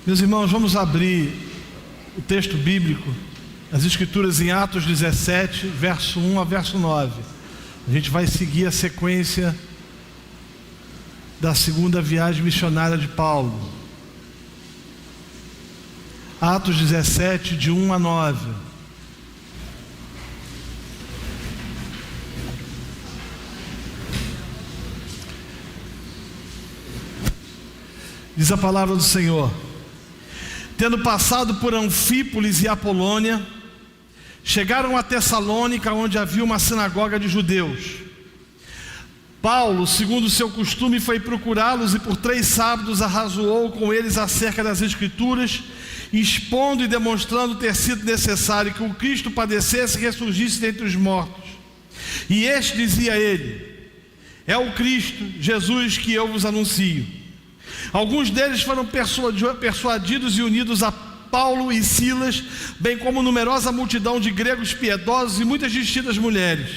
Meus irmãos, vamos abrir o texto bíblico, as Escrituras em Atos 17, verso 1 a verso 9. A gente vai seguir a sequência da segunda viagem missionária de Paulo. Atos 17, de 1 a 9. Diz a palavra do Senhor: tendo passado por Anfípolis e Apolônia, chegaram a Tessalônica, onde havia uma sinagoga de judeus. Paulo, segundo o seu costume, foi procurá-los e por 3 sábados arrazoou com eles acerca das Escrituras, expondo e demonstrando ter sido necessário que o Cristo padecesse e ressurgisse dentre os mortos. E este dizia a ele: é o Cristo, Jesus, que eu vos anuncio. Alguns deles foram persuadidos e unidos a Paulo e Silas, bem como numerosa multidão de gregos piedosos e muitas distintas mulheres.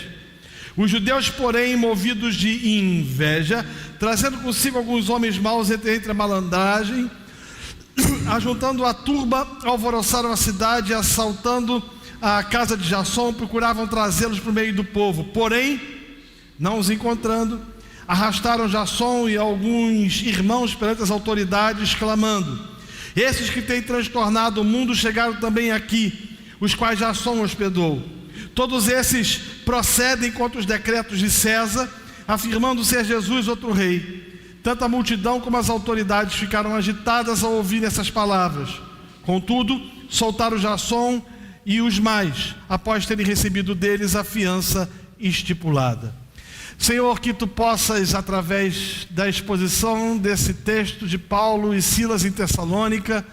Os judeus, porém, movidos de inveja, trazendo consigo alguns homens maus entre a malandragem, ajuntando a turba, alvoroçaram a cidade, assaltando a casa de Jasson, procuravam trazê-los para o meio do povo. Porém, não os encontrando, arrastaram Jasson e alguns irmãos perante as autoridades, clamando: esses que têm transtornado o mundo chegaram também aqui, os quais Jasson hospedou. Todos esses procedem contra os decretos de César, afirmando ser Jesus outro rei. Tanto a multidão como as autoridades ficaram agitadas ao ouvir essas palavras. Contudo, soltaram Jasson e os mais, após terem recebido deles a fiança estipulada. Senhor, que Tu possas, através da exposição desse texto de Paulo e Silas em Tessalônica,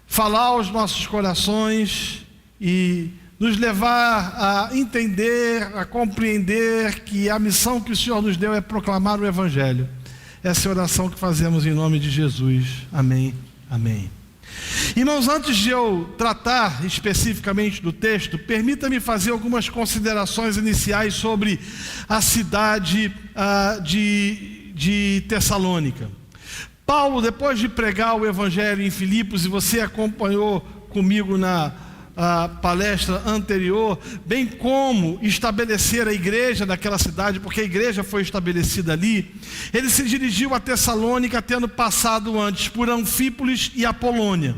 falar aos nossos corações e nos levar a entender, a compreender que a missão que o Senhor nos deu é proclamar o Evangelho. Essa é a oração que fazemos em nome de Jesus. Amém, amém. Irmãos, antes de eu tratar especificamente do texto, permita-me fazer algumas considerações iniciais sobre a cidade de Tessalônica. Paulo, depois de pregar o Evangelho em Filipos, e você acompanhou comigo na palestra anterior, bem como estabelecer a igreja daquela cidade, porque a igreja foi estabelecida ali, ele se dirigiu a Tessalônica, tendo passado antes por Anfípolis e Apolônia.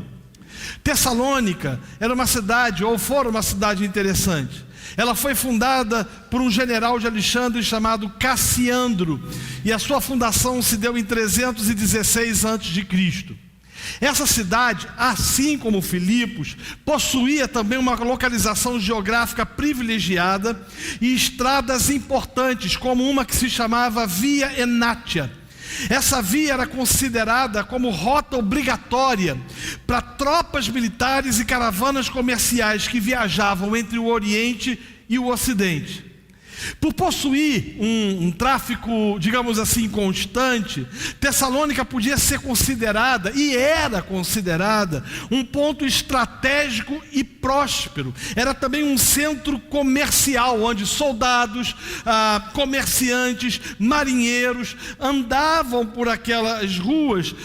Tessalônica era uma cidade, ou fora uma cidade interessante. Ela foi fundada por um general de Alexandre chamado Cassiandro, e a sua fundação se deu em 316 a.C. Essa cidade, assim como Filipos, possuía também uma localização geográfica privilegiada e estradas importantes, como uma que se chamava Via Enátia. Essa via era considerada como rota obrigatória para tropas militares e caravanas comerciais que viajavam entre o Oriente e o Ocidente. Por possuir um tráfico, digamos assim, constante, Tessalônica podia ser considerada, e era considerada, um ponto estratégico e próspero. Era também um centro comercial, onde soldados, comerciantes, marinheiros andavam por aquelas ruas,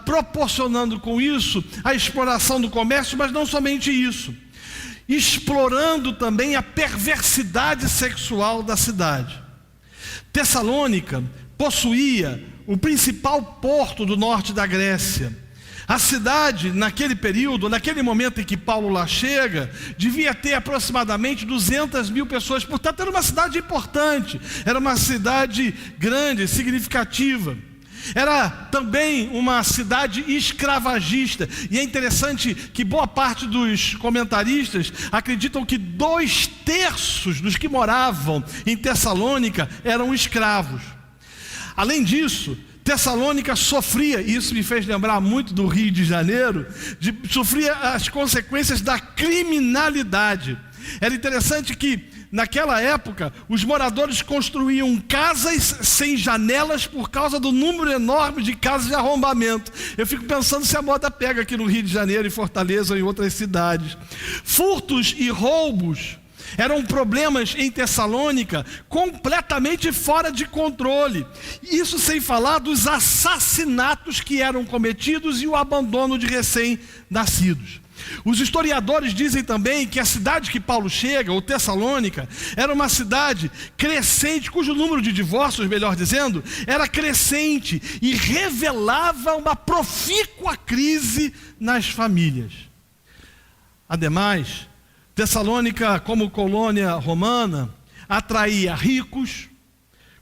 proporcionando com isso a exploração do comércio, mas não somente isso, explorando também a perversidade sexual da cidade. Tessalônica possuía o principal porto do norte da Grécia. A cidade, naquele período, naquele momento em que Paulo lá chega, devia ter aproximadamente 200 mil pessoas. Portanto, era uma cidade importante, era uma cidade grande, significativa. Era também uma cidade escravagista, e é interessante que boa parte dos comentaristas acreditam que 2/3 dos que moravam em Tessalônica eram escravos. Além disso, Tessalônica sofria, e isso me fez lembrar muito do Rio de Janeiro, sofria as consequências da criminalidade. Era interessante que naquela época, os moradores construíam casas sem janelas por causa do número enorme de casas de arrombamento. Eu fico pensando se a moda pega aqui no Rio de Janeiro, em Fortaleza ou em outras cidades. Furtos e roubos Eram problemas em Tessalônica completamente fora de controle. Isso sem falar dos assassinatos que eram cometidos e o abandono de recém-nascidos. Os historiadores dizem também que a cidade que Paulo chega, ou Tessalônica, era uma cidade crescente, cujo número de divórcios, melhor dizendo, era crescente e revelava uma profícua crise nas famílias. Ademais, Tessalônica, como colônia romana, atraía ricos,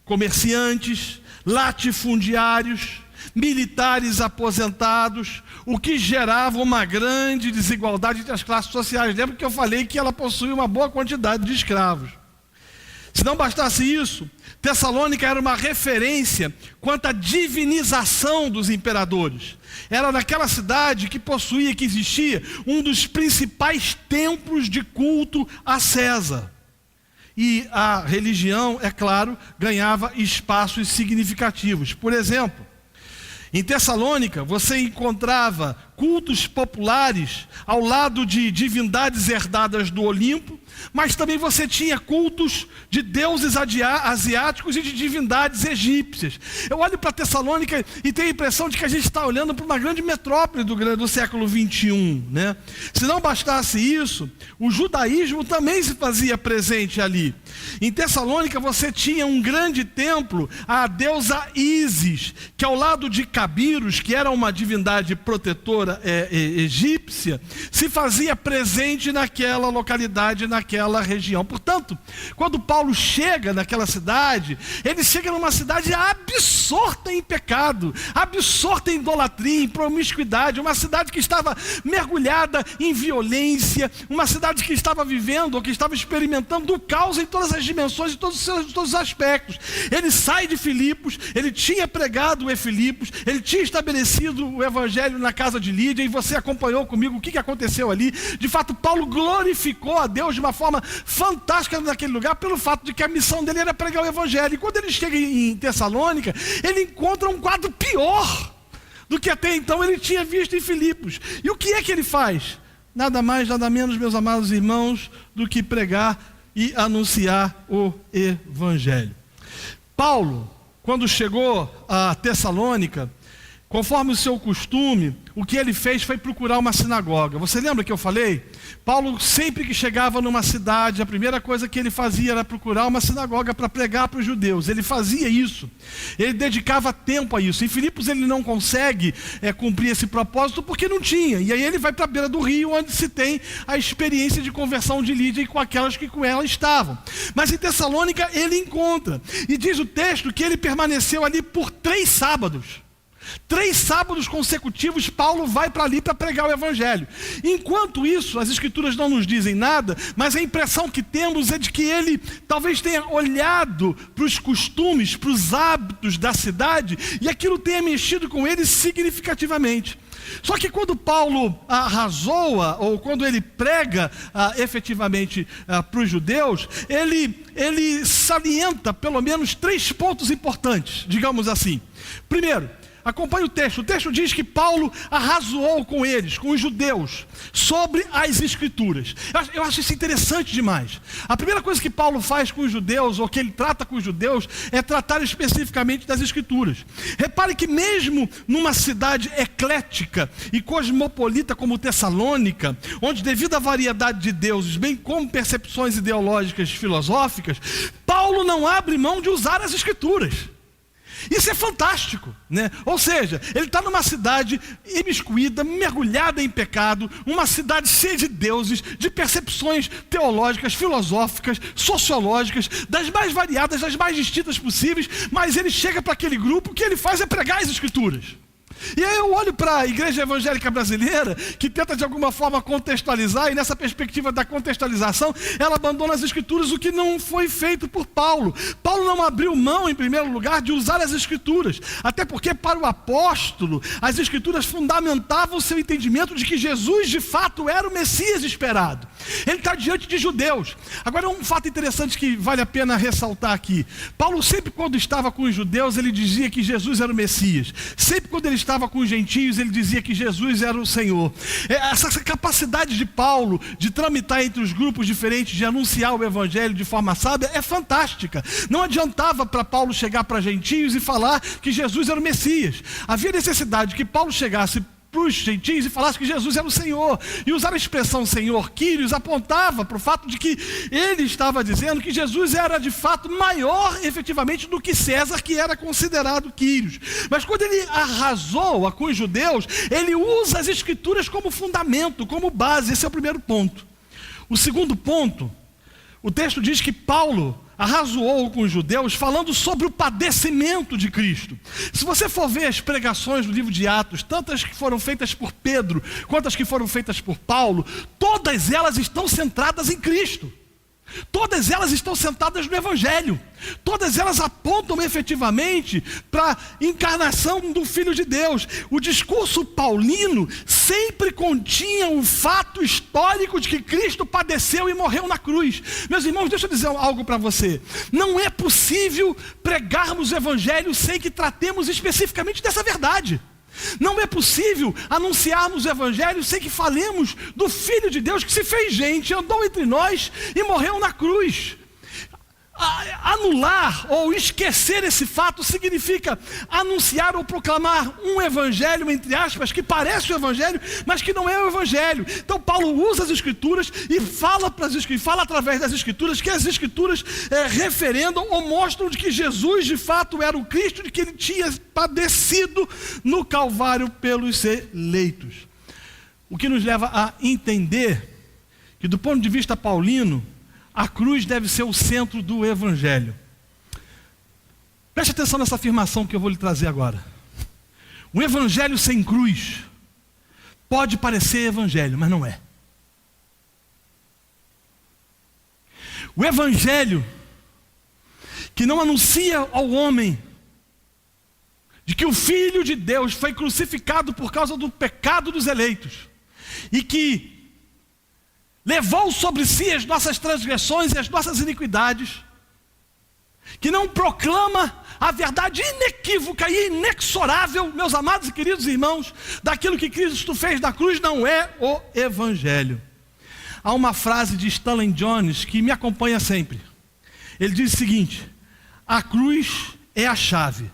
comerciantes, latifundiários, militares aposentados, o que gerava uma grande desigualdade entre as classes sociais. Lembra que eu falei que ela possuía uma boa quantidade de escravos. Se não bastasse isso, Tessalônica era uma referência quanto à divinização dos imperadores. Era naquela cidade que possuía, que existia, um dos principais templos de culto a César. E a religião, é claro, ganhava espaços significativos. Por exemplo, em Tessalônica, você encontrava cultos populares ao lado de divindades herdadas do Olimpo, mas também você tinha cultos de deuses asiáticos e de divindades egípcias. Eu olho para Tessalônica e tenho a impressão de que a gente está olhando para uma grande metrópole do século 21, né? Se não bastasse isso, o judaísmo também se fazia presente ali. Em Tessalônica você tinha um grande templo à deusa Ísis, que ao lado de Cabiros, que era uma divindade protetora egípcia, se fazia presente naquela localidade, naquela região. Portanto, quando Paulo chega naquela cidade, ele chega numa cidade absorta em pecado, absorta em idolatria, em promiscuidade, uma cidade que estava mergulhada em violência, uma cidade que estava vivendo ou que estava experimentando o caos em todas as dimensões e todos os aspectos. Ele sai de Filipos, ele tinha pregado em Filipos, ele tinha estabelecido o evangelho na casa de Lídia, e você acompanhou comigo o que aconteceu ali. De fato, Paulo glorificou a Deus de uma forma fantástica naquele lugar, pelo fato de que a missão dele era pregar o evangelho. E quando ele chega em Tessalônica, ele encontra um quadro pior do que até então ele tinha visto em Filipos. E o que é que ele faz? Nada mais, nada menos, meus amados irmãos, do que pregar e anunciar o evangelho. Paulo, quando chegou a Tessalônica, conforme o seu costume, o que ele fez foi procurar uma sinagoga. Você lembra que eu falei? Paulo, sempre que chegava numa cidade, a primeira coisa que ele fazia era procurar uma sinagoga para pregar para os judeus. Ele fazia isso. Ele dedicava tempo a isso. Em Filipos ele não consegue cumprir esse propósito porque não tinha. E aí ele vai para a beira do rio, onde se tem a experiência de conversão de Lídia e com aquelas que com ela estavam. Mas em Tessalônica ele encontra. E diz o texto que ele permaneceu ali por 3 sábados. 3 sábados consecutivos, Paulo vai para ali para pregar o evangelho. Enquanto isso, as escrituras não nos dizem nada, mas a impressão que temos é de que ele talvez tenha olhado para os costumes, para os hábitos da cidade, e aquilo tenha mexido com ele significativamente. Só que quando Paulo arrazoa, ou quando ele prega efetivamente para os judeus, ele salienta pelo menos 3 pontos importantes, digamos assim. Primeiro, acompanhe o texto diz que Paulo arrazoou com eles, com os judeus, sobre as escrituras. Eu acho isso interessante demais. A primeira coisa que Paulo faz com os judeus, ou que ele trata com os judeus, é tratar especificamente das escrituras. Repare que mesmo numa cidade eclética e cosmopolita como Tessalônica, onde devido à variedade de deuses, bem como percepções ideológicas filosóficas, Paulo não abre mão de usar as escrituras. Isso é fantástico, né? Ou seja, ele está numa cidade imiscuída, mergulhada em pecado, uma cidade cheia de deuses, de percepções teológicas, filosóficas, sociológicas, das mais variadas, das mais distintas possíveis, mas ele chega para aquele grupo, o que ele faz é pregar as escrituras. E aí eu olho para a igreja evangélica brasileira, que tenta de alguma forma contextualizar, e nessa perspectiva da contextualização, ela abandona as escrituras, o que não foi feito por Paulo. Paulo não abriu mão, em primeiro lugar, de usar as escrituras, até porque para o apóstolo, as escrituras fundamentavam o seu entendimento de que Jesus de fato era o Messias esperado. Ele está diante de judeus. Agora um fato interessante que vale a pena ressaltar aqui. Paulo sempre quando estava com os judeus, ele dizia que Jesus era o Messias. Sempre quando ele estava com os gentios, ele dizia que Jesus era o Senhor. Essa capacidade de Paulo de tramitar entre os grupos diferentes, de anunciar o evangelho de forma sábia, é fantástica. Não adiantava para Paulo chegar para gentios e falar que Jesus era o Messias. Havia necessidade que Paulo chegasse para os gentios e falasse que Jesus era o Senhor, e usar a expressão Senhor, Quírios, apontava para o fato de que ele estava dizendo que Jesus era de fato maior efetivamente do que César, que era considerado Quírios. Mas quando ele arrasoa com os judeus, ele usa as escrituras como fundamento, como base. Esse é o primeiro ponto. O segundo ponto, o texto diz que Paulo arrazoou com os judeus falando sobre o padecimento de Cristo. Se você for ver as pregações do livro de Atos, tantas que foram feitas por Pedro, quanto as que foram feitas por Paulo, todas elas estão centradas em Cristo. Todas elas estão sentadas no Evangelho. Todas elas apontam efetivamente para a encarnação do Filho de Deus. O discurso paulino sempre continha o fato histórico de que Cristo padeceu e morreu na cruz. Meus irmãos, deixa eu dizer algo para você. Não é possível pregarmos o Evangelho sem que tratemos especificamente dessa verdade. Não é possível anunciarmos o Evangelho sem que falemos do Filho de Deus que se fez gente, andou entre nós e morreu na cruz. Anular ou esquecer esse fato significa anunciar ou proclamar um evangelho, entre aspas, que parece o evangelho, mas que não é o evangelho. Então Paulo usa as escrituras e fala através das escrituras, que as escrituras referendam ou mostram de que Jesus de fato era o Cristo, de que ele tinha padecido no Calvário pelos eleitos. O que nos leva a entender que, do ponto de vista paulino, a cruz deve ser o centro do evangelho. Preste atenção nessa afirmação que eu vou lhe trazer agora. Um evangelho sem cruz pode parecer evangelho, mas não é. O evangelho que não anuncia ao homem de que o Filho de Deus foi crucificado por causa do pecado dos eleitos e que levou sobre si as nossas transgressões e as nossas iniquidades, que não proclama a verdade inequívoca e inexorável, meus amados e queridos irmãos, daquilo que Cristo fez na cruz, não é o Evangelho. Há uma frase de Stanley Jones que me acompanha sempre. Ele diz o seguinte: a cruz é a chave.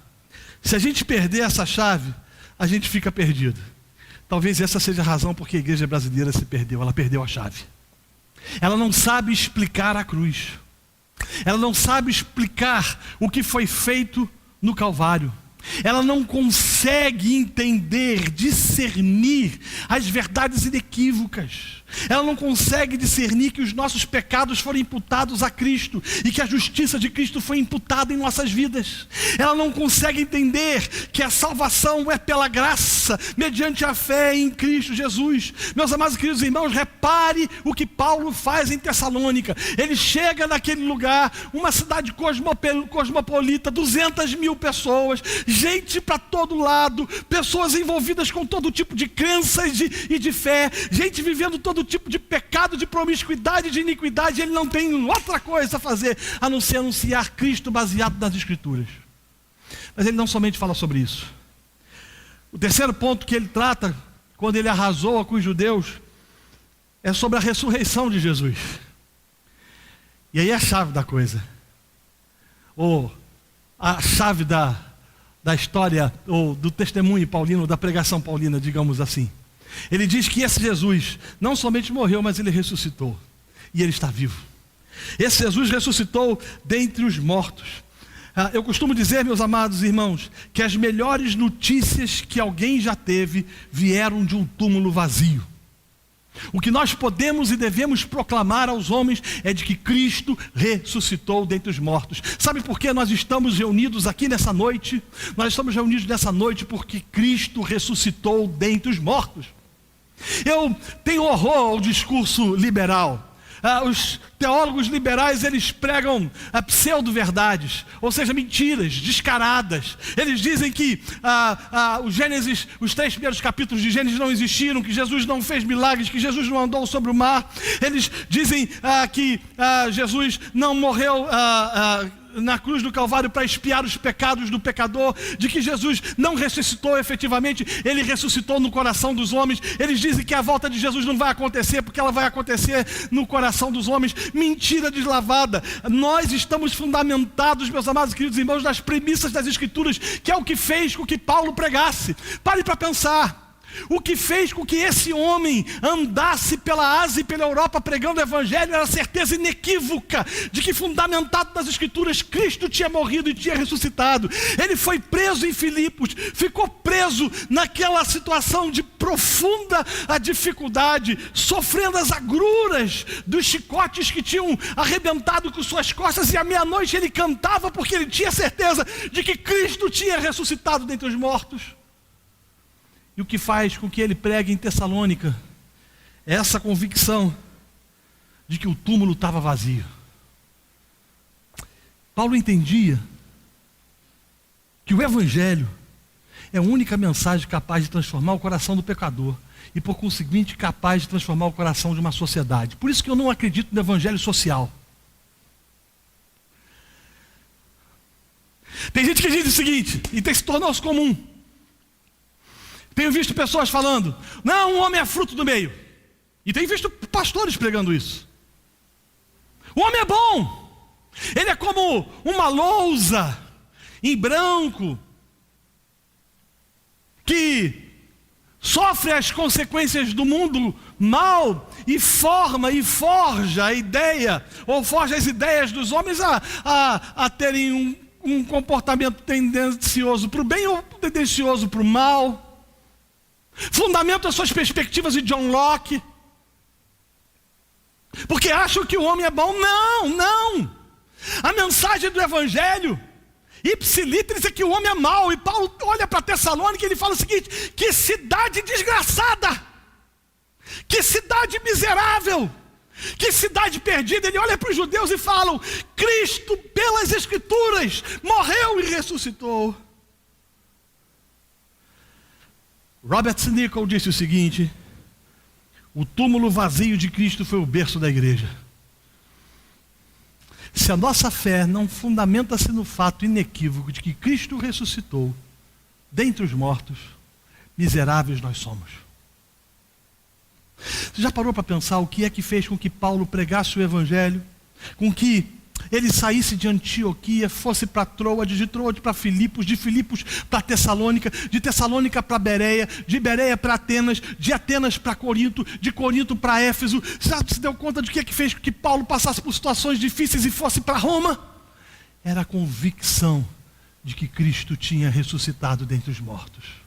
Se a gente perder essa chave, a gente fica perdido. Talvez essa seja a razão porque a igreja brasileira se perdeu. Ela perdeu a chave. Ela não sabe explicar a cruz. Ela não sabe explicar o que foi feito no Calvário. Ela não consegue entender, discernir as verdades inequívocas. Ela não consegue discernir que os nossos pecados foram imputados a Cristo e que a justiça de Cristo foi imputada em nossas vidas. Ela não consegue entender que a salvação é pela graça, mediante a fé em Cristo Jesus. Meus amados e queridos irmãos, repare o que Paulo faz em Tessalônica. Ele chega naquele lugar, uma cidade cosmopolita, 200 mil pessoas, gente para todo lado, pessoas envolvidas com todo tipo de crenças e de fé, gente vivendo todo tipo de pecado, de promiscuidade, de iniquidade. Ele não tem outra coisa a fazer a não ser anunciar Cristo baseado nas Escrituras. Mas ele não somente fala sobre isso. O terceiro ponto que ele trata, quando ele arrasou com os judeus, é sobre a ressurreição de Jesus. E aí é a chave da coisa, ou a chave da história, ou do testemunho paulino, da pregação paulina, digamos assim. Ele diz que esse Jesus não somente morreu, mas ele ressuscitou. E ele está vivo. Esse Jesus ressuscitou dentre os mortos. Eu costumo dizer, meus amados irmãos, que as melhores notícias que alguém já teve vieram de um túmulo vazio. O que nós podemos e devemos proclamar aos homens é de que Cristo ressuscitou dentre os mortos. Sabe por que nós estamos reunidos aqui nessa noite? Nós estamos reunidos nessa noite porque Cristo ressuscitou dentre os mortos. Eu tenho horror ao discurso liberal. Os teólogos liberais, eles pregam pseudo-verdades, ou seja, mentiras descaradas. Eles dizem que o Gênesis, os 3 primeiros capítulos de Gênesis não existiram, que Jesus não fez milagres, que Jesus não andou sobre o mar. Eles dizem que Jesus não morreu na cruz do Calvário para expiar os pecados do pecador, de que Jesus não ressuscitou efetivamente, ele ressuscitou no coração dos homens. Eles dizem que a volta de Jesus não vai acontecer, porque ela vai acontecer no coração dos homens. Mentira deslavada. Nós estamos fundamentados, meus amados e queridos irmãos, nas premissas das Escrituras, que é o que fez com que Paulo pregasse. Pare para pensar. O que fez com que esse homem andasse pela Ásia e pela Europa pregando o Evangelho era a certeza inequívoca de que, fundamentado nas Escrituras, Cristo tinha morrido e tinha ressuscitado. Ele foi preso em Filipos, ficou preso naquela situação de profunda dificuldade, sofrendo as agruras dos chicotes que tinham arrebentado com suas costas, e à meia-noite ele cantava porque ele tinha certeza de que Cristo tinha ressuscitado dentre os mortos. E o que faz com que ele pregue em Tessalônica é essa convicção de que o túmulo estava vazio. Paulo entendia que o Evangelho é a única mensagem capaz de transformar o coração do pecador e, por conseguinte, capaz de transformar o coração de uma sociedade. Por isso que eu não acredito no Evangelho social. Tem gente que diz o seguinte, e tem se tornou comum. Tenho visto pessoas falando, não, o homem é fruto do meio. E tenho visto pastores pregando isso. O homem é bom. Ele é como uma lousa em branco que sofre as consequências do mundo mal e forma e forja a ideia, ou forja as ideias dos homens a terem um comportamento tendencioso para o bem ou tendencioso para o mal. Fundamenta as suas perspectivas de John Locke, porque acham que o homem é bom. Não. A mensagem do Evangelho, ipsiliteris, é que o homem é mau. E Paulo olha para Tessalônica e ele fala o seguinte: que cidade desgraçada, que cidade miserável, que cidade perdida. Ele olha para os judeus e fala: Cristo, pelas Escrituras, morreu e ressuscitou. Robert Snickle disse o seguinte: o túmulo vazio de Cristo foi o berço da igreja. Se a nossa fé não fundamenta-se no fato inequívoco de que Cristo ressuscitou dentre os mortos, miseráveis nós somos. Você já parou para pensar o que é que fez com que Paulo pregasse o Evangelho? Com que ele saísse de Antioquia, fosse para Troade, de Troade para Filipos, de Filipos para Tessalônica, de Tessalônica para Bereia, de Bereia para Atenas, de Atenas para Corinto, de Corinto para Éfeso? Você já se deu conta de que é que fez com que Paulo passasse por situações difíceis e fosse para Roma? Era a convicção de que Cristo tinha ressuscitado dentre os mortos.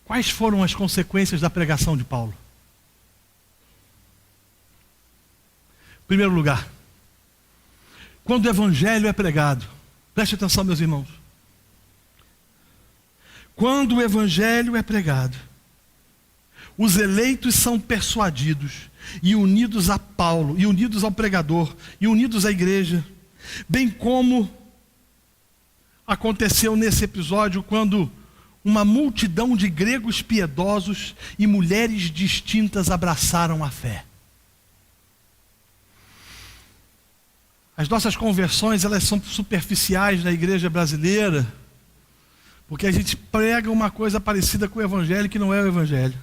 Quais foram as consequências da pregação de Paulo? Em primeiro lugar, quando o Evangelho é pregado, preste atenção, meus irmãos. Quando o Evangelho é pregado, os eleitos são persuadidos e unidos a Paulo, e unidos ao pregador, e unidos à igreja, bem como aconteceu nesse episódio quando uma multidão de gregos piedosos e mulheres distintas abraçaram a fé. As nossas conversões, elas são superficiais na igreja brasileira, porque a gente prega uma coisa parecida com o Evangelho que não é o Evangelho.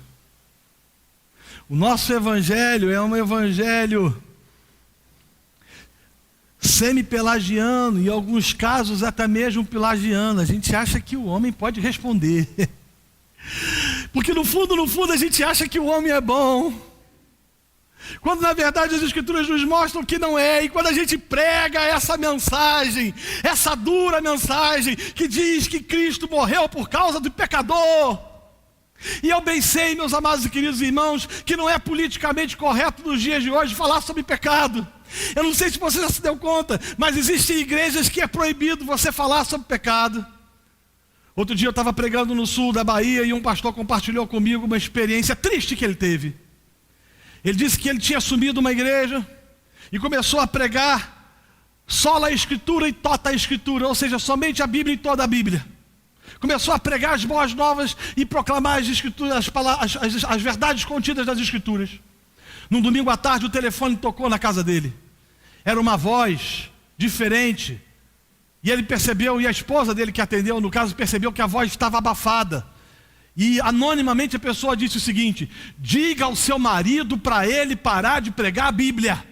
O nosso Evangelho é um Evangelho semi-pelagiano, e em alguns casos até mesmo pelagiano. A gente acha que o homem pode responder. Porque no fundo a gente acha que o homem é bom, quando na verdade as Escrituras nos mostram que não é. E quando a gente prega essa mensagem, essa dura mensagem que diz que Cristo morreu por causa do pecador, e eu bem sei, meus amados e queridos irmãos, que não é politicamente correto nos dias de hoje falar sobre pecado. Eu não sei se você já se deu conta, mas existem igrejas que é proibido você falar sobre pecado. Outro dia eu estava pregando no sul da Bahia e um pastor compartilhou comigo uma experiência triste que ele teve. Ele disse que ele tinha assumido uma igreja e começou a pregar sola a Escritura e tota a Escritura, ou seja, somente a Bíblia e toda a Bíblia. Começou a pregar as boas novas e proclamar as escrituras, as verdades contidas das escrituras. Num domingo à tarde o telefone tocou na casa dele. Era uma voz diferente. E ele percebeu, e a esposa dele que atendeu, no caso, percebeu que a voz estava abafada. E anonimamente a pessoa disse o seguinte: diga ao seu marido para ele parar de pregar a Bíblia.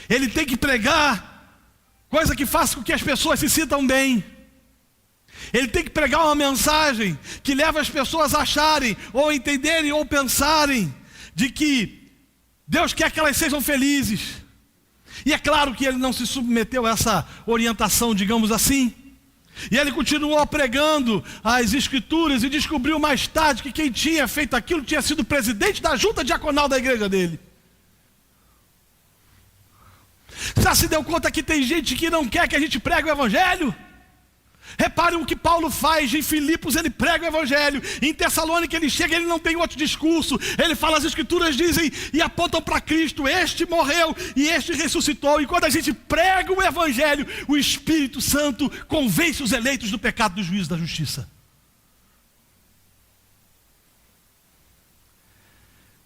Ele tem que pregar coisa que faça com que as pessoas se sintam bem. Ele tem que pregar uma mensagem que leve as pessoas a acharem, ou entenderem, ou pensarem de que Deus quer que elas sejam felizes. E é claro que ele não se submeteu a essa orientação, digamos assim. E ele continuou pregando as escrituras e descobriu mais tarde que quem tinha feito aquilo tinha sido o presidente da junta diaconal da igreja dele. Já se deu conta que tem gente que não quer que a gente pregue o evangelho? Reparem o que Paulo faz. Em Filipos ele prega o evangelho. Em Tessalônica ele chega, ele não tem outro discurso. Ele fala, as escrituras dizem e apontam para Cristo. Este morreu e este ressuscitou. E quando a gente prega o evangelho, o Espírito Santo convence os eleitos do pecado, do juízo, da justiça.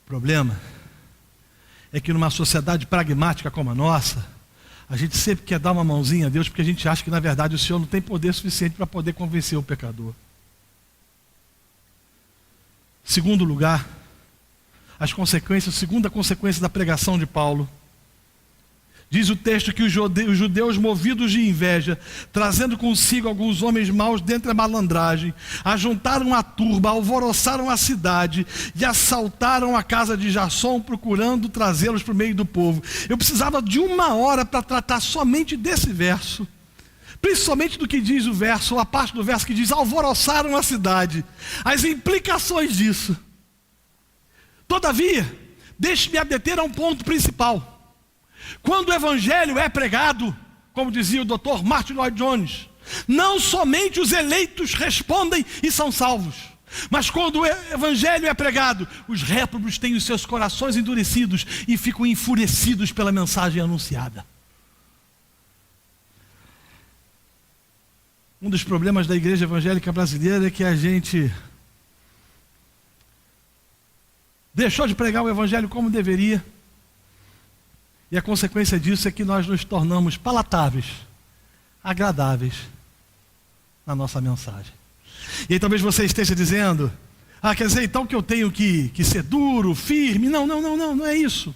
O problema é que numa sociedade pragmática como a nossa, a gente sempre quer dar uma mãozinha a Deus, porque a gente acha que na verdade o Senhor não tem poder suficiente para poder convencer o pecador. Segundo lugar, segunda consequência da pregação de Paulo. Diz o texto que os judeus, movidos de inveja, trazendo consigo alguns homens maus dentre a malandragem, ajuntaram a turba, alvoroçaram a cidade e assaltaram a casa de Jasson, procurando trazê-los para o meio do povo. Eu precisava de 1 hora para tratar somente desse verso, principalmente do que diz o verso, a parte do verso que diz alvoroçaram a cidade, as implicações disso. Todavia, deixe-me adeter a um ponto principal. Quando o evangelho é pregado, como dizia o Dr. Martin Lloyd Jones, não somente os eleitos respondem e são salvos, mas quando o evangelho é pregado, os réprobos têm os seus corações endurecidos e ficam enfurecidos pela mensagem anunciada. Um dos problemas da igreja evangélica brasileira é que a gente deixou de pregar o evangelho como deveria. E a consequência disso é que nós nos tornamos palatáveis, agradáveis na nossa mensagem. E aí talvez você esteja dizendo, quer dizer então que eu tenho que ser duro, firme. Não é isso.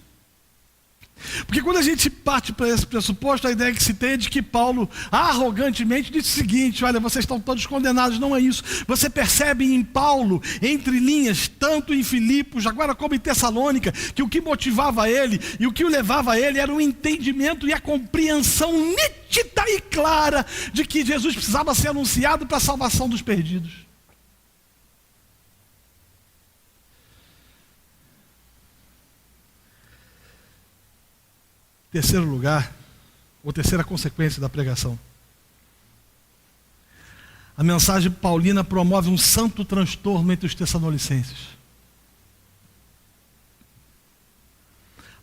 Porque quando a gente parte para esse pressuposto, a ideia que se tem é de que Paulo arrogantemente disse o seguinte: olha, vocês estão todos condenados. Não é isso. Você percebe em Paulo, entre linhas, tanto em Filipos, agora como em Tessalônica, que o que motivava ele e o que o levava a ele era o entendimento e a compreensão nítida e clara de que Jesus precisava ser anunciado para a salvação dos perdidos. Terceiro lugar, ou terceira consequência da pregação. A mensagem paulina promove um santo transtorno entre os tessalonicenses,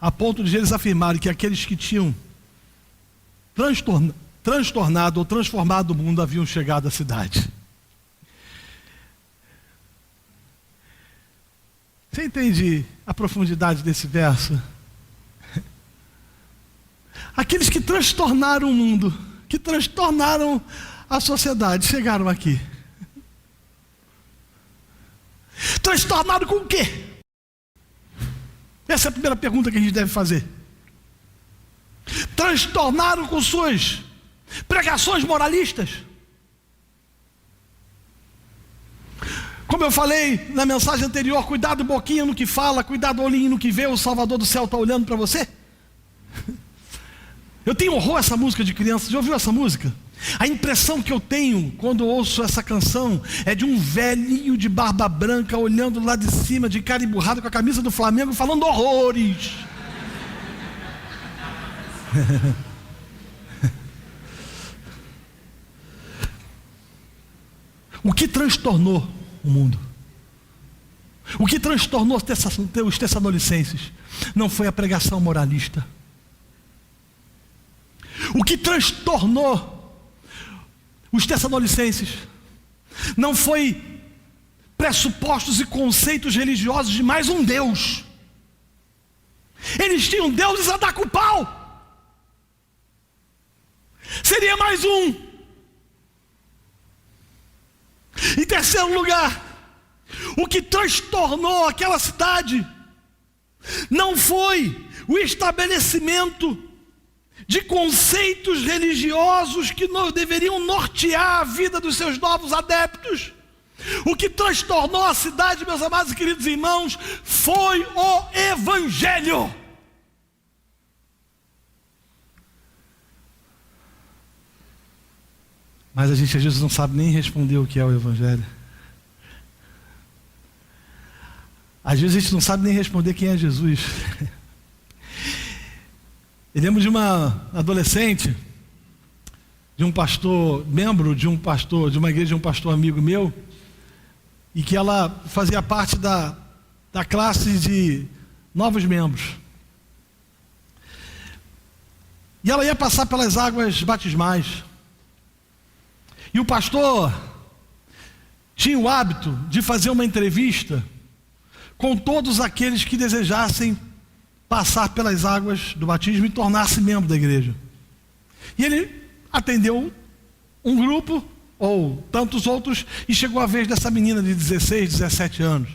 a ponto de eles afirmarem que aqueles que tinham transtornado ou transformado o mundo haviam chegado à cidade. Você entende a profundidade desse verso? Aqueles que transtornaram o mundo, que transtornaram a sociedade, chegaram aqui. Transtornaram com o quê? Essa é a primeira pergunta que a gente deve fazer. Transtornaram com suas pregações moralistas. Como eu falei na mensagem anterior, cuidado boquinha no que fala, cuidado olhinho no que vê, o Salvador do céu está olhando para você. Eu tenho horror a essa música de criança. Já ouviu essa música? A impressão que eu tenho quando ouço essa canção é de um velhinho de barba branca olhando lá de cima, de cara emburrada, com a camisa do Flamengo, falando horrores. O que transtornou o mundo? O que transtornou os tessalonicenses não foi a pregação moralista. O que transtornou os Tessalonicenses. Não foi pressupostos e conceitos religiosos de mais um Deus. Eles tinham deuses a dar com pau. Seria mais um. Em terceiro lugar, o que transtornou aquela cidade não foi o estabelecimento de conceitos religiosos que deveriam nortear a vida dos seus novos adeptos. O que transtornou a cidade, meus amados e queridos irmãos, foi o Evangelho. Mas a gente às vezes não sabe nem responder o que é o Evangelho. Às vezes a gente não sabe nem responder quem é Jesus. Eu lembro de uma adolescente, de um pastor, membro de um pastor, de uma igreja de um pastor amigo meu, e que ela fazia parte da classe de novos membros. E ela ia passar pelas águas batismais. E o pastor tinha o hábito de fazer uma entrevista com todos aqueles que desejassem passar pelas águas do batismo e tornar-se membro da igreja. E ele atendeu um grupo, ou tantos outros, e chegou a vez dessa menina de 16, 17 anos.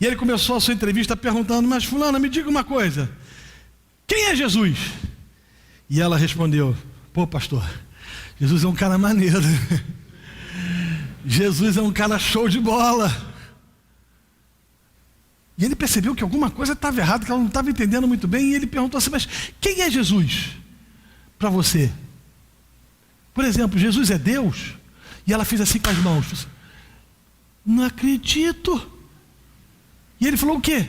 E ele começou a sua entrevista perguntando: mas fulana, me diga uma coisa, quem é Jesus? E ela respondeu: pô pastor, Jesus é um cara maneiro. Jesus é um cara show de bola. E ele percebeu que alguma coisa estava errada, que ela não estava entendendo muito bem, e ele perguntou assim: mas quem é Jesus para você? Por exemplo, Jesus é Deus? E ela fez assim com as mãos: não acredito. E ele falou o quê?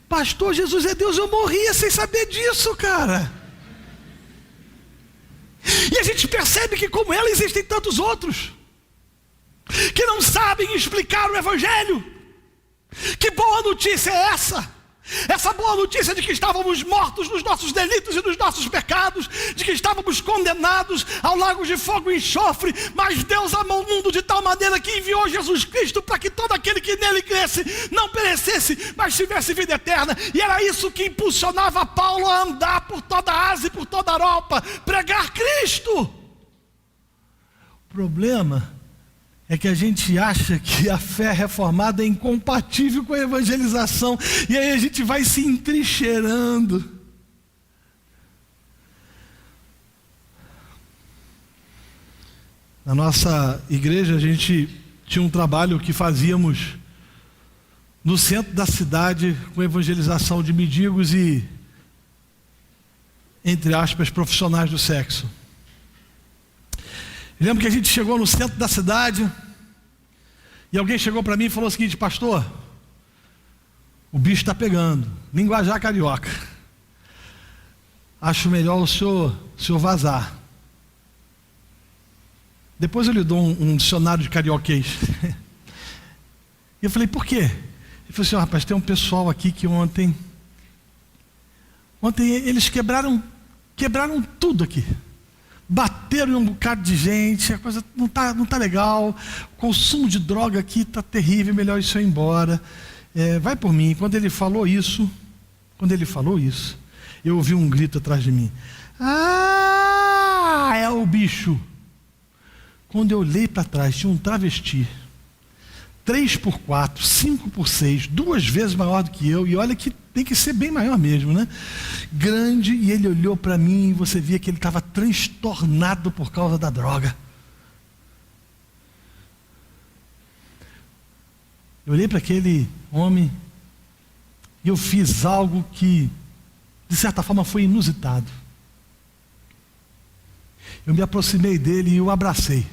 Pastor, Jesus é Deus. Eu morria sem saber disso, cara. E a gente percebe que como ela existem tantos outros que não sabem explicar o Evangelho. Que boa notícia é essa? Essa boa notícia de que estávamos mortos nos nossos delitos e nos nossos pecados, de que estávamos condenados ao lago de fogo e enxofre, mas Deus amou o mundo de tal maneira que enviou Jesus Cristo para que todo aquele que nele cresce não perecesse, mas tivesse vida eterna. E era isso que impulsionava Paulo a andar por toda a Ásia e por toda a Europa, pregar Cristo. O problema é que a gente acha que a fé reformada é incompatível com a evangelização, e aí a gente vai se entrincheirando. Na nossa igreja a gente tinha um trabalho que fazíamos no centro da cidade com evangelização de mendigos e, entre aspas, profissionais do sexo. Eu lembro que a gente chegou no centro da cidade e alguém chegou para mim e falou o seguinte: pastor, o bicho está pegando, linguajar carioca, acho melhor o senhor vazar. Depois eu lhe dou um dicionário de carioquês. E eu falei: por quê? Ele falou assim: rapaz, tem um pessoal aqui que ontem eles quebraram tudo aqui. Bateram em um bocado de gente, a coisa não tá legal, o consumo de droga aqui está terrível, melhor isso ir embora. Vai por mim. Quando ele falou isso, eu ouvi um grito atrás de mim: ah, é o bicho. Quando eu olhei para trás, tinha um travesti, 3x4, 5x6, 2 vezes maior do que eu, e olha que tem que ser bem maior mesmo, né? Grande, e ele olhou para mim e você via que ele estava transtornado por causa da droga. Eu olhei para aquele homem e eu fiz algo que, de certa forma, foi inusitado. Eu me aproximei dele e o abracei.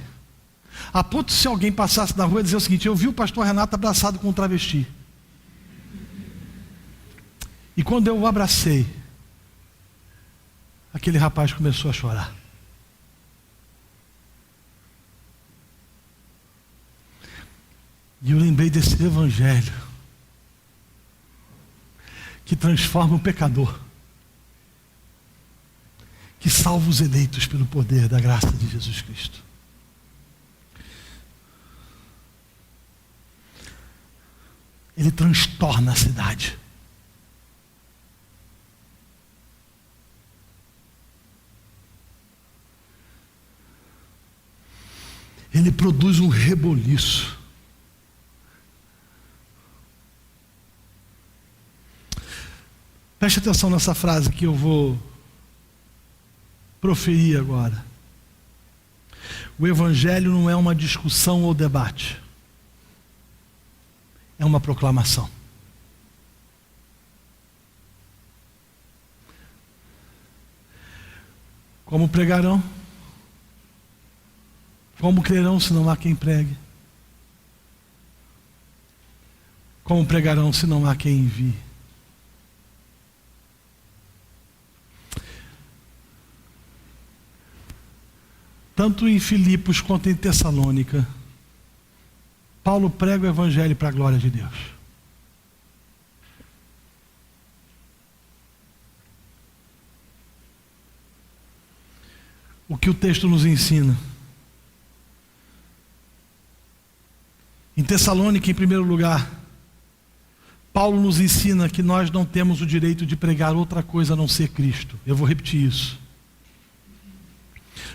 A ponto de, se alguém passasse na rua, dizer o seguinte: eu vi o pastor Renato abraçado com um travesti. E quando eu o abracei, aquele rapaz começou a chorar. E eu lembrei desse evangelho que transforma o pecador, que salva os eleitos pelo poder da graça de Jesus Cristo. ele transtorna a cidade. Ele produz um reboliço. Preste atenção nessa frase que eu vou proferir agora. O Evangelho não é uma discussão ou debate. É uma proclamação. Como pregarão? Como crerão se não há quem pregue? Como pregarão se não há quem envie? Tanto em Filipos quanto em Tessalônica, Paulo prega o Evangelho para a glória de Deus. O que o texto nos ensina? Em Tessalônica, em primeiro lugar, Paulo nos ensina que nós não temos o direito de pregar outra coisa a não ser Cristo. Eu vou repetir isso.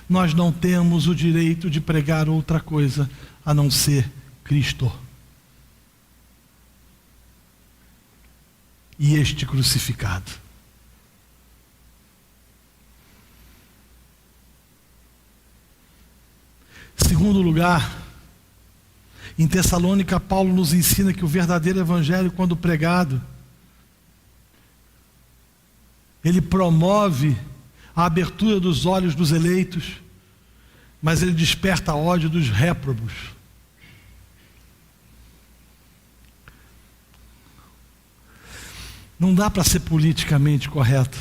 Nós não temos o direito de pregar outra coisa a não ser Cristo. E este crucificado. Segundo lugar, em Tessalônica, Paulo nos ensina que o verdadeiro evangelho, quando pregado, ele promove a abertura dos olhos dos eleitos, mas ele desperta ódio dos réprobos. Não dá para ser politicamente correto.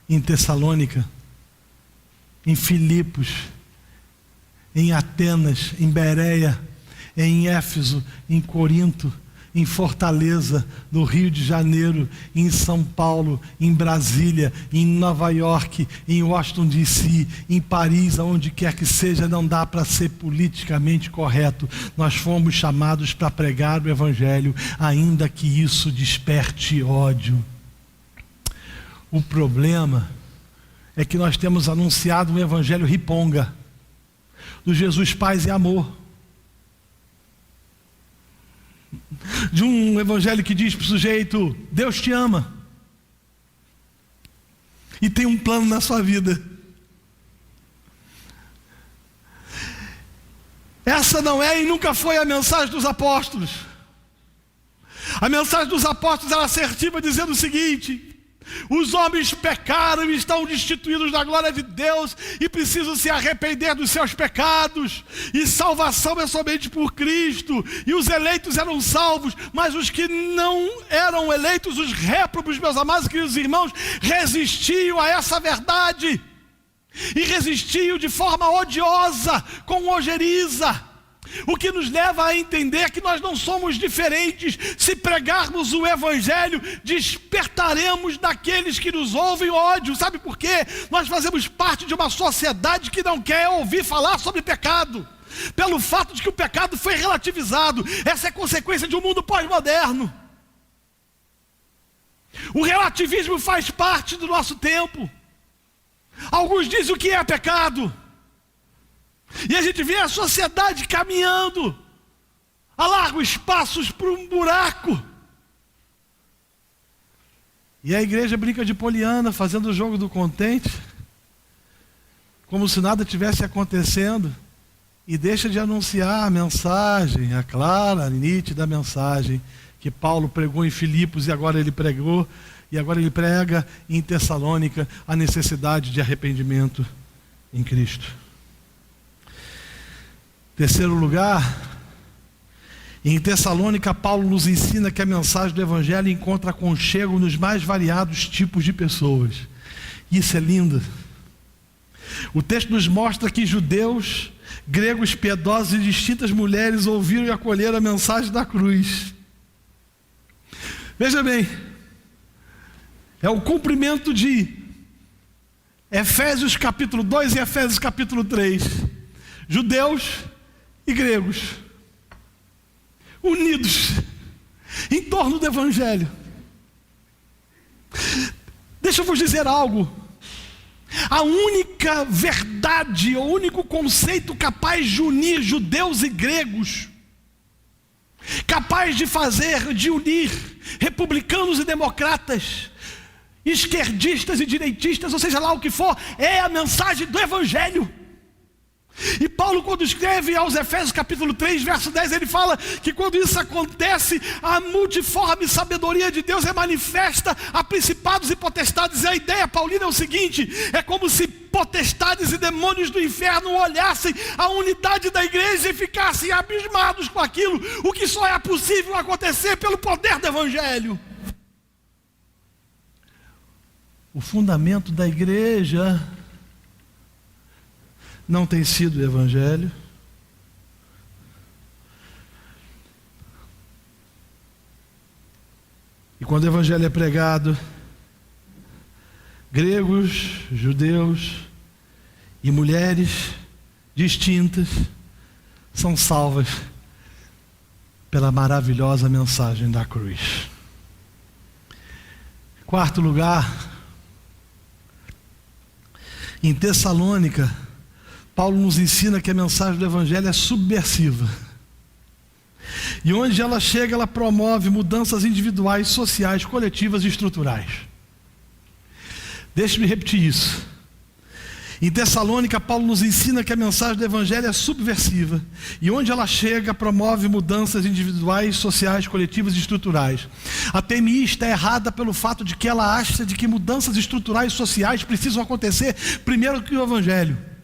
Em Tessalônica, em Filipos, em Atenas, em Bereia, em Éfeso, em Corinto, em Fortaleza, no Rio de Janeiro, em São Paulo, em Brasília, em Nova York, em Washington DC, em Paris, aonde quer que seja, não dá para ser politicamente correto. Nós fomos chamados para pregar o Evangelho, ainda que isso desperte ódio. O problema é que nós temos anunciado um Evangelho riponga, do Jesus Paz e Amor. De um evangelho que diz para o sujeito: Deus te ama e tem um plano na sua vida. Essa não é e nunca foi a mensagem dos apóstolos. A mensagem dos apóstolos era assertiva, dizendo o seguinte: os homens pecaram e estão destituídos da glória de Deus e precisam se arrepender dos seus pecados, e salvação é somente por Cristo, e os eleitos eram salvos, mas os que não eram eleitos, os réprobos, meus amados e queridos irmãos, resistiam a essa verdade, e resistiam de forma odiosa, com ojeriza. O que nos leva a entender que nós não somos diferentes. Se pregarmos o Evangelho, despertaremos daqueles que nos ouvem ódio. Sabe por quê? Nós fazemos parte de uma sociedade que não quer ouvir falar sobre pecado, pelo fato de que o pecado foi relativizado. Essa é consequência de um mundo pós-moderno. O relativismo faz parte do nosso tempo. Alguns dizem o que é pecado, e a gente vê a sociedade caminhando a largos passos para um buraco. E a igreja brinca de poliana, fazendo o jogo do contente, como se nada tivesse acontecendo, e deixa de anunciar a mensagem, a clara, nítida mensagem que Paulo pregou em Filipos, e agora ele pregou, e agora ele prega em Tessalônica, a necessidade de arrependimento em Cristo. Terceiro lugar, em Tessalônica, Paulo nos ensina que a mensagem do Evangelho encontra aconchego nos mais variados tipos de pessoas. Isso é lindo. O texto nos mostra que judeus, gregos piedosos e distintas mulheres ouviram e acolheram a mensagem da cruz. Veja bem, é o cumprimento de Efésios capítulo 2 e Efésios capítulo 3. Judeus e gregos. unidos em torno do Evangelho. Deixa eu vos dizer algo. A única verdade, o único conceito capaz de unir judeus e gregos, capaz de unir republicanos e democratas, esquerdistas e direitistas, ou seja lá o que for, é a mensagem do Evangelho. E Paulo, quando escreve aos Efésios capítulo 3, verso 10, ele fala que quando isso acontece, a multiforme sabedoria de Deus é manifesta a principados e potestades. E a ideia paulina é o seguinte: é como se potestades e demônios do inferno olhassem a unidade da igreja e ficassem abismados com aquilo, o que só é possível acontecer pelo poder do Evangelho. O fundamento da igreja não tem sido o Evangelho. E quando o Evangelho é pregado, gregos, judeus e mulheres distintas são salvas pela maravilhosa mensagem da cruz. Quarto lugar, em Tessalônica, Paulo nos ensina que a mensagem do Evangelho é subversiva. E onde ela chega, ela promove mudanças individuais, sociais, coletivas e estruturais. Deixe-me repetir isso. Em Tessalônica, Paulo nos ensina que a mensagem do Evangelho é subversiva. E onde ela chega, promove mudanças individuais, sociais, coletivas e estruturais. A TMI está errada pelo fato de que ela acha de que mudanças estruturais e sociais precisam acontecer primeiro que o Evangelho.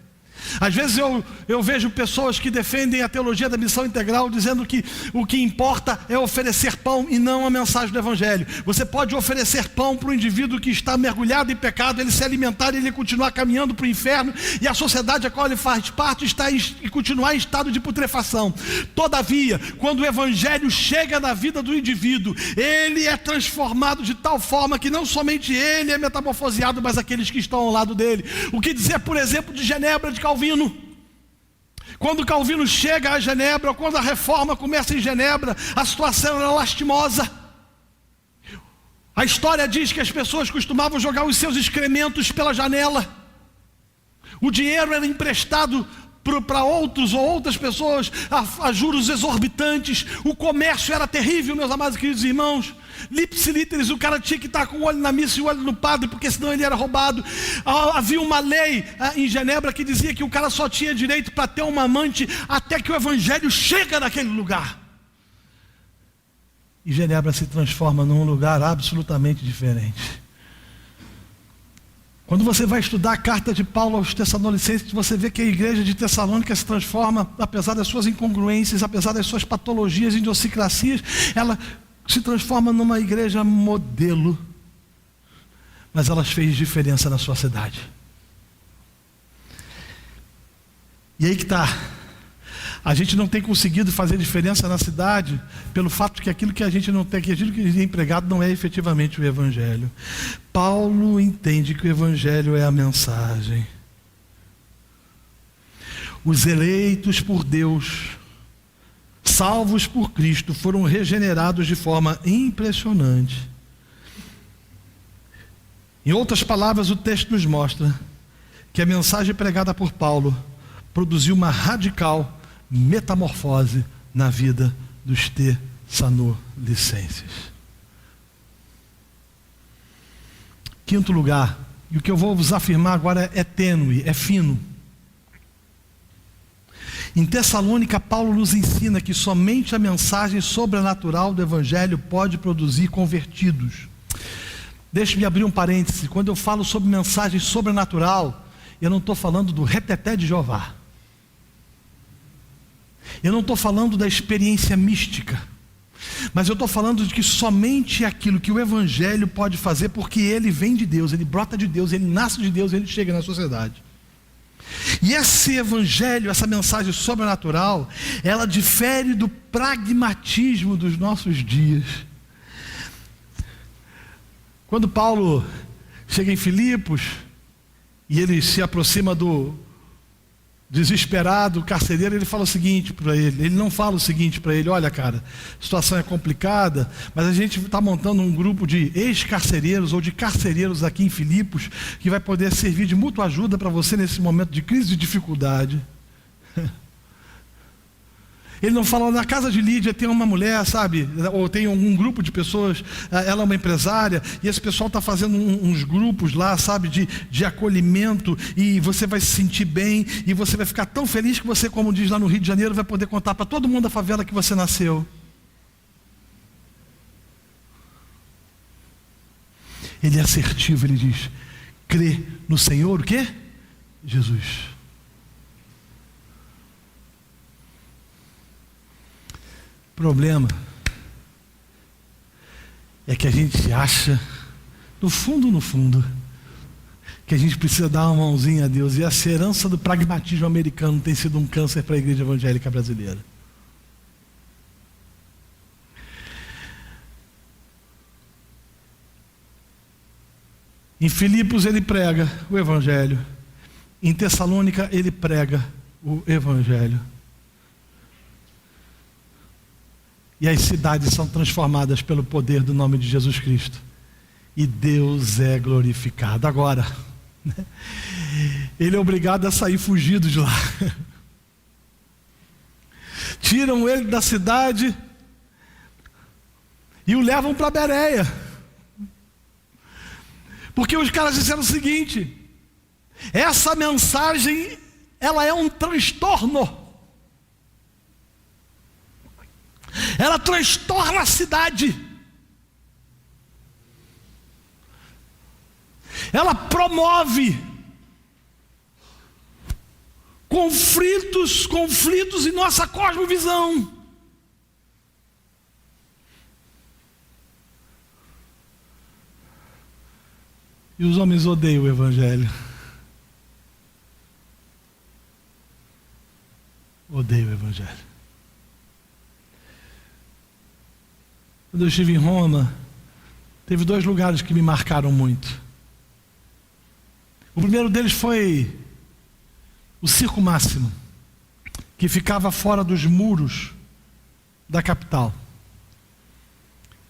Às vezes eu vejo pessoas que defendem a teologia da missão integral dizendo que o que importa é oferecer pão e não a mensagem do Evangelho. Você pode oferecer pão para o indivíduo que está mergulhado em pecado, ele se alimentar e ele continuar caminhando para o inferno, e a sociedade a qual ele faz parte e continuar em estado de putrefação. Todavia, quando o Evangelho chega na vida do indivíduo, ele é transformado de tal forma que não somente ele é metamorfoseado, mas aqueles que estão ao lado dele. O que dizer, por exemplo, de Genebra, de Calvino? Quando Calvino chega a Genebra, quando a reforma começa em Genebra, a situação era lastimosa. A história diz que as pessoas costumavam jogar os seus excrementos pela janela. O dinheiro era emprestado para outros ou outras pessoas a juros exorbitantes. O comércio era terrível, meus amados e queridos irmãos. Lipsilíteres, o cara tinha que estar com o olho na missa e o olho no padre, porque senão ele era roubado. Havia uma lei em Genebra que dizia que o cara só tinha direito para ter uma amante até que o Evangelho chega naquele lugar. E Genebra se transforma num lugar absolutamente diferente. Quando você vai estudar a carta de Paulo aos Tessalonicenses, você vê que a igreja de Tessalônica se transforma, apesar das suas incongruências, apesar das suas patologias e idiosincrasias, ela se transforma numa igreja modelo. Mas ela fez diferença na sua cidade. E aí que está. A gente não tem conseguido fazer diferença na cidade pelo fato de que aquilo que a gente não tem, que aquilo que a gente tem pregado não é efetivamente o Evangelho. Paulo entende que o Evangelho é a mensagem. Os eleitos por Deus, salvos por Cristo, foram regenerados de forma impressionante. Em outras palavras, o texto nos mostra que a mensagem pregada por Paulo produziu uma radical metamorfose na vida dos tessalonicenses. Quinto lugar, e o que eu vou vos afirmar agora é tênue, é fino. Em Tessalônica, Paulo nos ensina que somente a mensagem sobrenatural do Evangelho pode produzir convertidos. Deixe-me abrir um parêntese. Quando eu falo sobre mensagem sobrenatural, eu não estou falando do reteté de Jeová. Eu não estou falando da experiência mística, mas eu estou falando de que somente aquilo que o Evangelho pode fazer, porque ele vem de Deus, ele brota de Deus, ele nasce de Deus, ele chega na sociedade. E esse Evangelho, essa mensagem sobrenatural, ela difere do pragmatismo dos nossos dias. Quando Paulo chega em Filipos, e ele se aproxima do desesperado, o carcereiro, ele fala o seguinte para ele, ele não fala o seguinte para ele: olha, cara, a situação é complicada, mas a gente está montando um grupo de ex-carcereiros ou de carcereiros aqui em Filipos, que vai poder servir de mútua ajuda para você nesse momento de crise e dificuldade. Ele não fala: na casa de Lídia tem uma mulher, sabe, ou tem um grupo de pessoas, ela é uma empresária, e esse pessoal está fazendo uns grupos lá, sabe, de acolhimento, e você vai se sentir bem, e você vai ficar tão feliz que você, como diz lá no Rio de Janeiro, vai poder contar para todo mundo da favela que você nasceu. Ele é assertivo, ele diz: crê no Senhor, o quê? Jesus. O problema é que a gente acha, no fundo, que a gente precisa dar uma mãozinha a Deus, e essa herança do pragmatismo americano tem sido um câncer para a igreja evangélica brasileira. Em Filipos ele prega o Evangelho, em Tessalônica ele prega o Evangelho. E as cidades são transformadas pelo poder do nome de Jesus Cristo. E Deus é glorificado. Agora, ele é obrigado a sair fugido de lá. Tiram ele da cidade e o levam para Bereia. Porque os caras disseram o seguinte: essa mensagem, ela é um transtorno. Ela transtorna a cidade. Ela promove conflitos em nossa cosmovisão. E os homens odeiam o Evangelho. Odeiam o Evangelho. Quando eu estive em Roma, teve 2 lugares que me marcaram muito. O primeiro deles foi o Circo Máximo, que ficava fora dos muros da capital,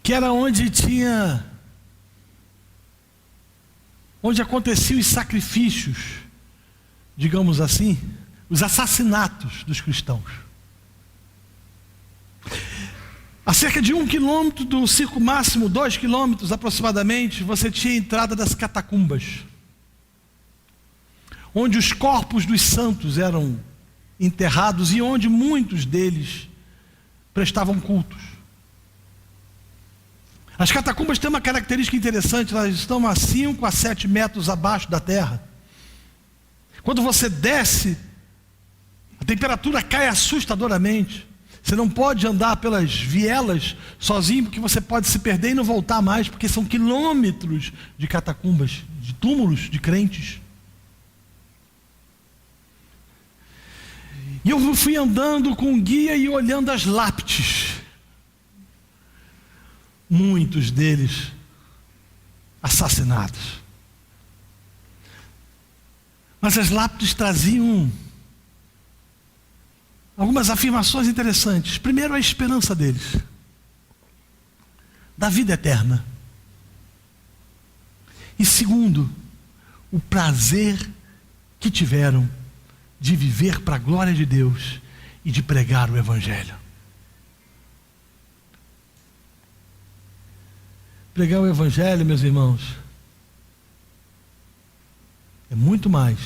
que era onde aconteciam os sacrifícios, digamos assim, os assassinatos dos cristãos. A cerca de 1 quilômetro do Circo Máximo, 2 quilômetros aproximadamente, você tinha a entrada das catacumbas, onde os corpos dos santos eram enterrados e onde muitos deles prestavam cultos. As catacumbas têm uma característica interessante: elas estão a 5 a 7 metros abaixo da terra. Quando você desce, a temperatura cai assustadoramente. Você não pode andar pelas vielas sozinho, porque você pode se perder e não voltar mais, porque são quilômetros de catacumbas, de túmulos de crentes. E eu fui andando com um guia e olhando as lápides. Muitos deles assassinados. Mas as lápides traziam algumas afirmações interessantes. Primeiro, a esperança deles, da vida eterna. E segundo, o prazer que tiveram de viver para a glória de Deus e de pregar o Evangelho. Pregar o Evangelho, meus irmãos, é muito mais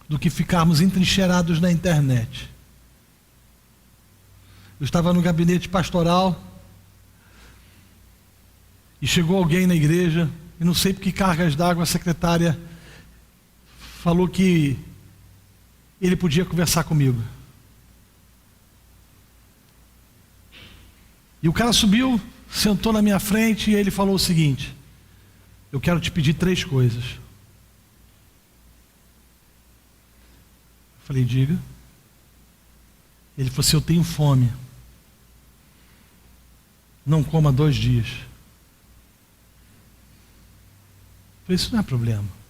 do que ficarmos entrincheirados na internet. Eu estava no gabinete pastoral e chegou alguém na igreja, e não sei por que cargas d'água a secretária falou que ele podia conversar comigo. E o cara subiu, sentou na minha frente e ele falou o seguinte: eu quero te pedir 3 coisas. Eu falei: diga. Ele falou assim: eu tenho fome. Não coma 2 dias. Eu falei: isso não é problema.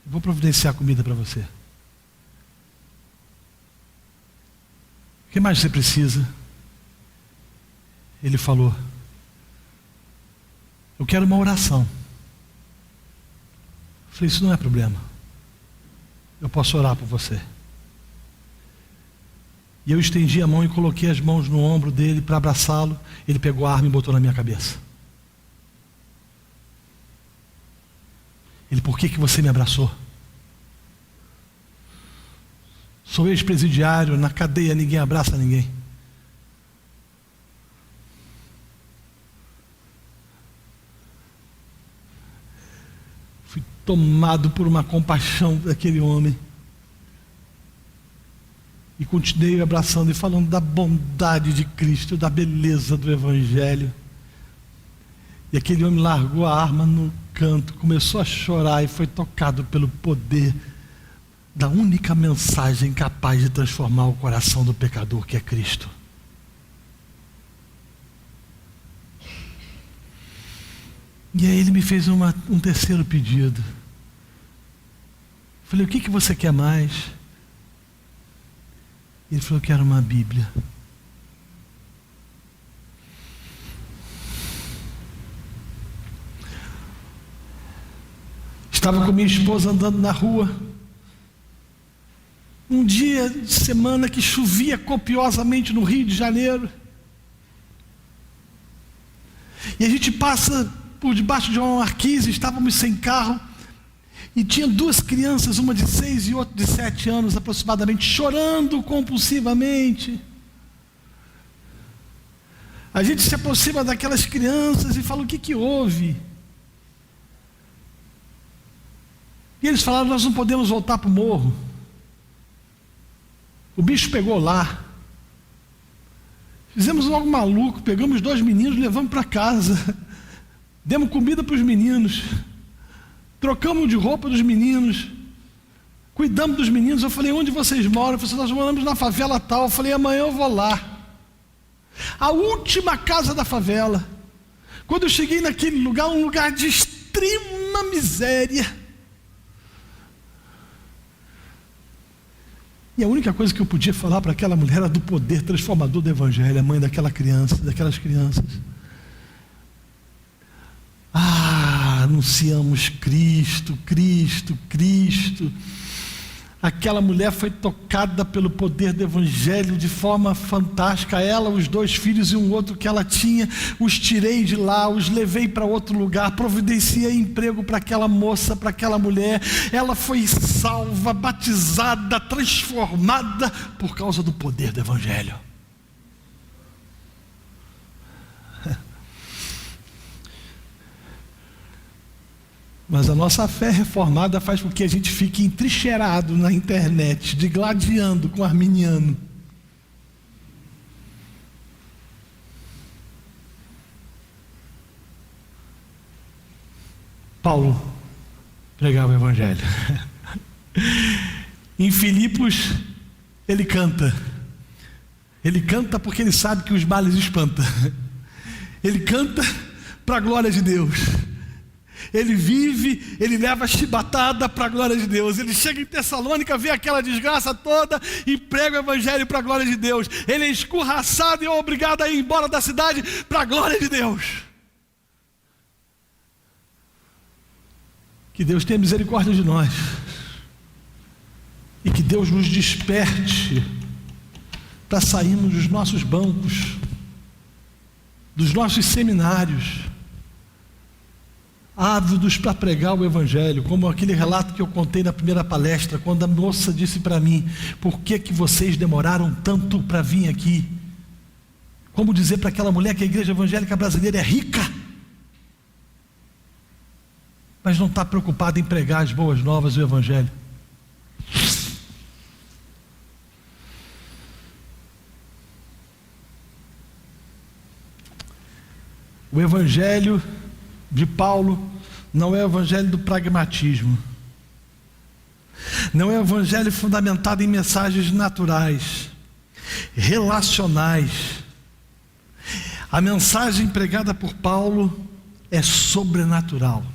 vou providenciar comida para você. O que mais você precisa? Ele falou: eu quero uma oração. Eu falei: isso não é problema. Eu posso orar por você. E eu estendi a mão e coloquei as mãos no ombro dele para abraçá-lo. Ele pegou a arma e botou na minha cabeça. Ele: por que você me abraçou? Sou ex-presidiário, na cadeia ninguém abraça ninguém. Fui tomado por uma compaixão daquele homem. E continuei abraçando e falando da bondade de Cristo, da beleza do Evangelho. E aquele homem largou a arma no canto, começou a chorar e foi tocado pelo poder da única mensagem capaz de transformar o coração do pecador, que é Cristo. E aí ele me fez um terceiro pedido. Falei: o que você quer mais? Ele falou: eu quero uma Bíblia. Estava com minha esposa andando na rua, um dia de semana que chovia copiosamente no Rio de Janeiro, e a gente passa por debaixo de uma marquise. Estávamos sem carro, e tinha duas crianças, uma de 6 e outra de 7 anos aproximadamente, chorando compulsivamente. A gente se aproxima daquelas crianças e fala: o que houve? E eles falaram: nós não podemos voltar para o morro. O bicho pegou lá. Fizemos algo maluco, pegamos 2 meninos, levamos para casa, demos comida para os meninos, trocamos de roupa dos meninos, cuidamos dos meninos. Eu falei: onde vocês moram? Eu falei: nós moramos na favela tal. Eu falei: amanhã eu vou lá. A última casa da favela. Quando eu cheguei naquele lugar, um lugar de extrema miséria, e a única coisa que eu podia falar para aquela mulher era do poder transformador do Evangelho, a mãe daquelas crianças. Anunciamos Cristo, Cristo, Cristo. Aquela mulher foi tocada pelo poder do Evangelho de forma fantástica. Ela, os 2 filhos e um outro que ela tinha, os tirei de lá, os levei para outro lugar, providenciei emprego para aquela moça, para aquela mulher. Ela foi salva, batizada, transformada por causa do poder do Evangelho. Mas a nossa fé reformada faz com que a gente fique entrincheirado na internet, digladiando com arminiano. Paulo pregava o Evangelho. Em Filipos, ele canta. Ele canta porque ele sabe que os males espantam. Ele canta para a glória de Deus. Ele vive, ele leva a chibatada para a glória de Deus. Ele chega em Tessalônica, vê aquela desgraça toda e prega o Evangelho para a glória de Deus. Ele é escorraçado e é obrigado a ir embora da cidade para a glória de Deus. Que Deus tenha misericórdia de nós. E que Deus nos desperte para sairmos dos nossos bancos, dos nossos seminários, ávidos para pregar o Evangelho, como aquele relato que eu contei na primeira palestra, quando a moça disse para mim: por que vocês demoraram tanto para vir aqui? Como dizer para aquela mulher que a igreja evangélica brasileira é rica, mas não está preocupada em pregar as boas novas do Evangelho. O Evangelho de Paulo não é o Evangelho do pragmatismo, não é o Evangelho fundamentado em mensagens naturais, relacionais. A mensagem pregada por Paulo é sobrenatural.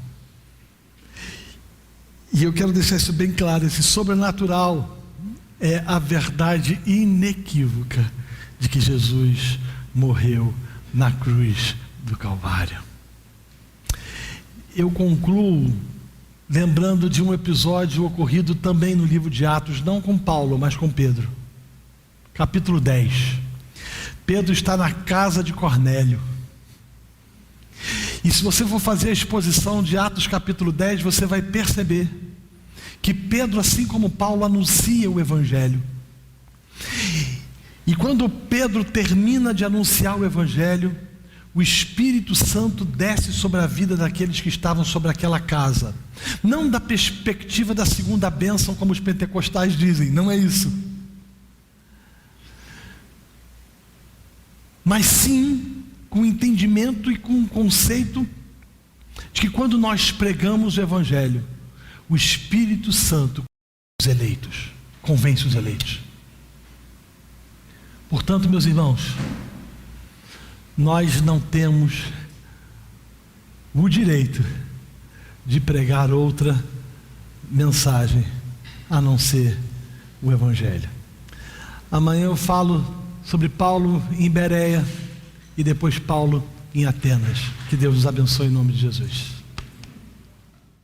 E eu quero deixar isso bem claro: esse sobrenatural é a verdade inequívoca de que Jesus morreu na cruz do Calvário. Eu concluo lembrando de um episódio ocorrido também no livro de Atos, não com Paulo, mas com Pedro. Capítulo 10. Pedro está na casa de Cornélio. E se você for fazer a exposição de Atos capítulo 10, você vai perceber que Pedro, assim como Paulo, anuncia o Evangelho. E quando Pedro termina de anunciar o Evangelho, o Espírito Santo desce sobre a vida daqueles que estavam sobre aquela casa. Não da perspectiva da segunda bênção, como os pentecostais dizem, não é isso. Mas sim com o entendimento e com o conceito de que quando nós pregamos o Evangelho, o Espírito Santo convence os eleitos. Portanto, meus irmãos, nós não temos o direito de pregar outra mensagem a não ser o Evangelho. Amanhã eu falo sobre Paulo em Bereia e depois Paulo em Atenas. Que Deus nos abençoe em nome de Jesus.